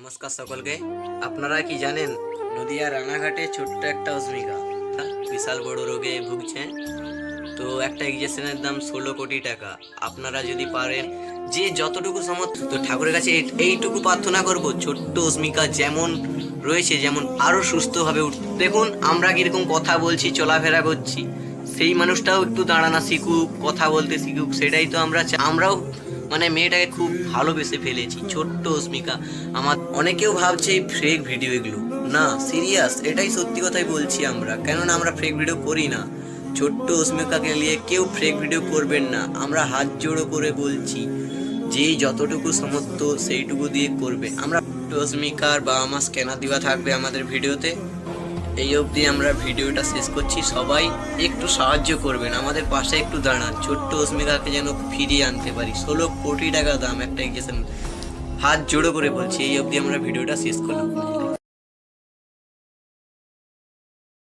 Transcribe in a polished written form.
নমস্কার সকলকে। আপনারা কি জানেন নদিয়া রানাঘাটে ছোট্ট একটা অস্মিকা বিশাল বড় রোগে ভুগছে। তো একটা ইঞ্জেকশনের দাম 16 কোটি টাকা। আপনারা যদি পারেন যে যতটুকু সামর্থ্য, তো ঠাকুরের কাছে এইটুকু প্রার্থনা করব ছোট্ট অস্মিকা যেমন রয়েছে যেমন আরো সুস্থভাবে দেখুন আমরা কিরকম কথা বলছি, চলাফেরা করছি, সেই মানুষটাও একটু দাঁড়ানা শিখুক, কথা বলতে শিখুক। সেটাই তো আমরাও মানে মেয়েটাকে খুব ভালোবেসে ফেলেছি। ছোট্ট অস্মিকা আমার অনেকেও ভাবছে ফেক ভিডিও, এগুলো না, সিরিয়াস, এটাই সত্যি কথাই বলছি আমরা, কেননা আমরা ফেক ভিডিও করি না। ছোট্ট অস্মিকাকে নিয়ে কেউ ফেক ভিডিও করবেন না, আমরা হাত জোড়ো করে বলছি, যেই যতটুকু সামর্থ্য সেইটুকু দিয়ে করবে। আমরা অস্মিকার বাবা মা স্ক্যানার দেওয়া থাকবে আমাদের ভিডিওতে। এই অবধি আমরা ভিডিওটা শেষ করছি। সবাই একটু সাহায্য করবেন, আমাদের পাশে একটু দাঁড়ান, ছোট্ট অস্মিকাকে যেন ফিরিয়ে আনতে পারি। 16 কোটি টাকা দাম একটা ইঞ্জেকশন, হাত জোড়ো করে বলছি। এই অবধি আমরা ভিডিওটা শেষ করলাম।